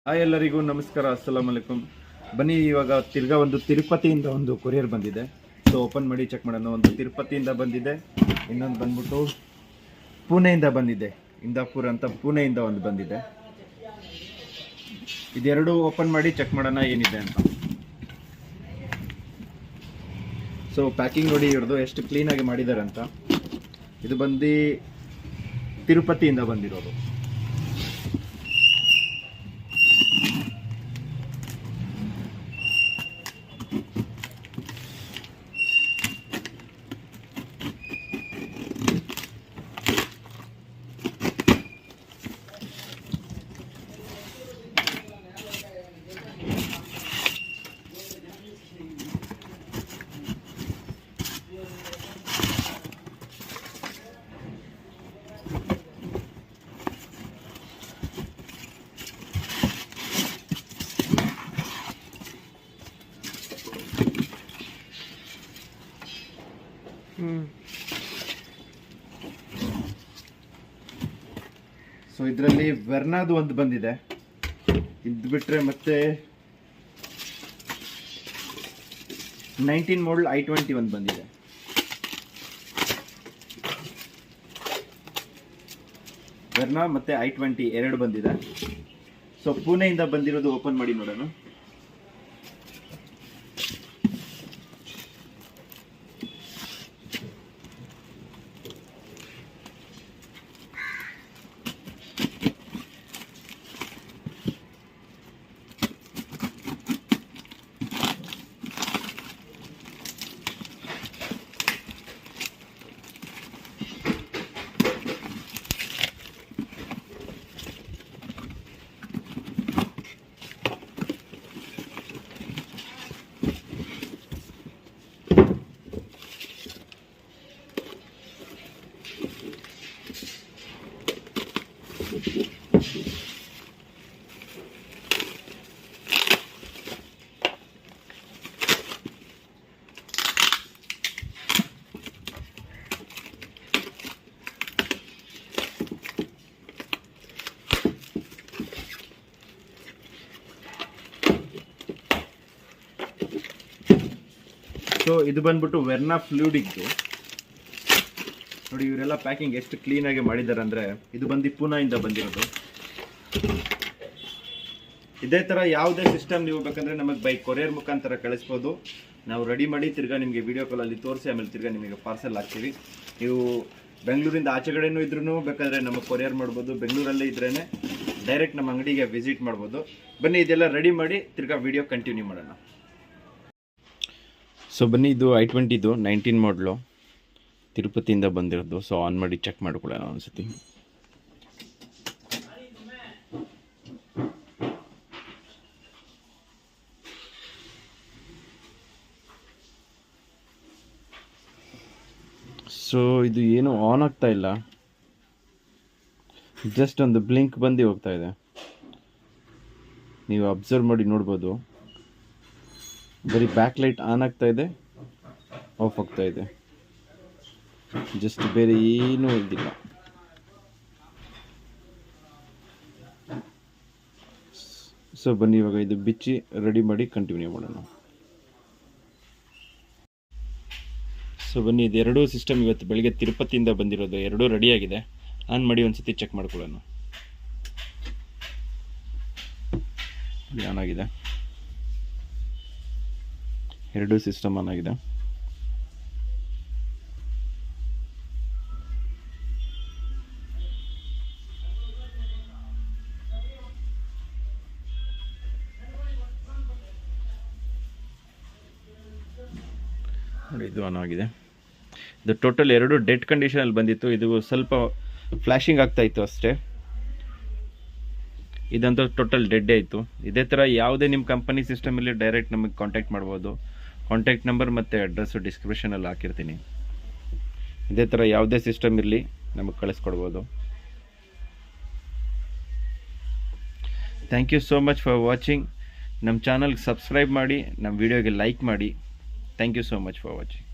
Hi ಎಲ್ಲರಿಗೂ ನಮಸ್ಕಾರ, ಅಸ್ಸಲಾಂ ಅಲೈಕುಮ್. ಬನ್ನಿ, ಇವಾಗ ತಿರ್ಗಾ ಒಂದು ತಿರುಪತಿಯಿಂದ ಒಂದು ಕೊರಿಯರ್ ಬಂದಿದೆ. ಸೊ ಓಪನ್ ಮಾಡಿ ಚೆಕ್ ಮಾಡೋಣ. ಒಂದು ತಿರುಪತಿಯಿಂದ ಬಂದಿದೆ, ಇನ್ನೊಂದು ಬಂದ್ಬಿಟ್ಟು ಪುಣೆಯಿಂದ ಬಂದಿದೆ. ಇಂದಾಪುರ್ ಅಂತ ಪುಣೆಯಿಂದ ಒಂದು ಬಂದಿದೆ. ಇದೆರಡು ಓಪನ್ ಮಾಡಿ ಚೆಕ್ ಮಾಡೋಣ ಏನಿದೆ ಅಂತ. ಸೊ ಪ್ಯಾಕಿಂಗ್ ನೋಡಿ ಇವ್ರದ್ದು ಎಷ್ಟು ಕ್ಲೀನಾಗಿ ಮಾಡಿದ್ದಾರೆ ಅಂತ. ಇದು ಬಂದು ತಿರುಪತಿಯಿಂದ ಬಂದಿರೋದು. ಸೊ ಇದರಲ್ಲಿ ವೆರ್ನಾದು ಒಂದು ಬಂದಿದೆ. ಇದು ಬಿಟ್ರೆ ಮತ್ತೆ 19 ಮಾಡಲ್ i20 ಒಂದು ಬಂದಿದೆ. ವೆರ್ನಾ ಮತ್ತೆ i20 ಎರಡು ಬಂದಿದೆ. ಸೊ ಪುಣೆಯಿಂದ ಬಂದಿರೋದು ಓಪನ್ ಮಾಡಿ ನೋಡೋಣ. ಸೊ ಇದು ಬಂದ್ಬಿಟ್ಟು ವೆರ್ನಾ ಫ್ಲೂಯಿಡಿಕ್ದು ನೋಡಿ. ಇವರೆಲ್ಲ ಪ್ಯಾಕಿಂಗ್ ಎಷ್ಟು ಕ್ಲೀನಾಗಿ ಮಾಡಿದ್ದಾರೆ ಅಂದರೆ, ಇದು ಬಂದು ಪುಣೆಯಿಂದ ಬಂದಿರೋದು. ಇದೇ ಥರ ಯಾವುದೇ ಸಿಸ್ಟಮ್ ನೀವು ಬೇಕಂದರೆ ನಮಗೆ ಬೈ ಕೊರಿಯರ್ ಮುಖಾಂತರ ಕಳಿಸ್ಬೋದು. ನಾವು ರೆಡಿ ಮಾಡಿ ತಿರ್ಗಾ ನಿಮಗೆ ವಿಡಿಯೋ ಕಾಲಲ್ಲಿ ತೋರಿಸಿ ಆಮೇಲೆ ತಿರ್ಗಾ ನಿಮಗೆ ಪಾರ್ಸೆಲ್ ಹಾಕ್ತೀವಿ. ನೀವು ಬೆಂಗಳೂರಿಂದ ಆಚೆಗಡೆನೂ ಇದ್ರೂ ಬೇಕಾದರೆ ನಮಗೆ ಕೊರಿಯರ್ ಮಾಡ್ಬೋದು. ಬೆಂಗಳೂರಲ್ಲೇ ಇದ್ರೇ ಡೈರೆಕ್ಟ್ ನಮ್ಮ ಅಂಗಡಿಗೆ ವಿಸಿಟ್ ಮಾಡ್ಬೋದು. ಬನ್ನಿ, ಇದೆಲ್ಲ ರೆಡಿ ಮಾಡಿ ತಿರ್ಗಾ ವಿಡಿಯೋ ಕಂಟಿನ್ಯೂ ಮಾಡೋಣ. ಸೊ ಬನ್ನಿ, ಇದು i20 19 ಮಾಡಲು ತಿರುಪತಿಯಿಂದ ಬಂದಿರೋದು. ಸೊ ಆನ್ ಮಾಡಿ ಚೆಕ್ ಮಾಡ್ಕೊಳ್ಳೋಣ ಒಂದ್ಸತಿ. ಸೊ ಇದು ಏನು ಆನ್ ಆಗ್ತಾ ಇಲ್ಲ, ಜಸ್ಟ್ ಒಂದು ಬ್ಲಿಂಕ್ ಬಂದು ಹೋಗ್ತಾ ಇದೆ. ನೀವು ಅಬ್ಸರ್ವ್ ಮಾಡಿ ನೋಡ್ಬೋದು, ಬರೀ ಬ್ಯಾಕ್ ಲೈಟ್ ಆನ್ ಆಗ್ತಾ ಇದೆ, ಆಫ್ ಆಗ್ತಾ ಇದೆ, ಜಸ್ಟ್ ಬೇರೆ ಏನೂ ಇದಿಲ್ಲ. ಸೊ ಬನ್ನಿ, ಇವಾಗ ಇದು ಬಿಚ್ಚಿ ರೆಡಿ ಮಾಡಿ ಕಂಟಿನ್ಯೂ ಮಾಡೋಣ. ಸೊ ಬನ್ನಿ, ಇದೆರಡೂ ಸಿಸ್ಟಮ್ ಇವತ್ತು ಬೆಳಗ್ಗೆ ತಿರುಪತಿಯಿಂದ ಬಂದಿರೋದು. ಎರಡೂ ರೆಡಿಯಾಗಿದೆ. ಆನ್ ಮಾಡಿ ಒಂದ್ಸತಿ ಚೆಕ್ ಮಾಡ್ಕೊಳ್ಳೋಣ. ಆನ್ ಆಗಿದೆ, ಎರಡೂ ಸಿಸ್ಟಮ್ ಆನ್ ಆಗಿದೆ. ನೋಡಿ, ಇದು ಆನ್ ಆಗಿದೆ. ಇದು ಟೋಟಲ್ ಎರಡು ಡೆಡ್ ಕಂಡೀಷನಲ್ಲಿ ಬಂದಿತ್ತು. ಇದು ಸ್ವಲ್ಪ ಫ್ಲ್ಯಾಶಿಂಗ್ ಆಗ್ತಾ ಇತ್ತು ಅಷ್ಟೇ. ಇದಂತೂ ಟೋಟಲ್ ಡೆಡ್ಡೇ ಇತ್ತು. ಇದೇ ಥರ ಯಾವುದೇ ನಿಮ್ಮ ಕಂಪನಿ ಸಿಸ್ಟಮಲ್ಲಿ ಡೈರೆಕ್ಟ್ ನಮಗೆ ಕಾಂಟ್ಯಾಕ್ಟ್ ಮಾಡ್ಬೋದು. ಕಾಂಟ್ಯಾಕ್ಟ್ ನಂಬರ್ ಮತ್ತು ಅಡ್ರೆಸ್ಸು ಡಿಸ್ಕ್ರಿಪ್ಷನಲ್ಲಿ ಹಾಕಿರ್ತೀನಿ. ಇದೇ ಥರ ಯಾವುದೇ ಸಿಸ್ಟಮ್ ಇರಲಿ ನಮಗೆ ಕಳಿಸ್ಕೊಡ್ಬೋದು. Thank you so much for watching. ನಮ್ಮ ಚಾನಲ್ಗೆ ಸಬ್ಸ್ಕ್ರೈಬ್ ಮಾಡಿ, ನಮ್ಮ ವಿಡಿಯೋಗೆ ಲೈಕ್ ಮಾಡಿ. Thank you so much for watching.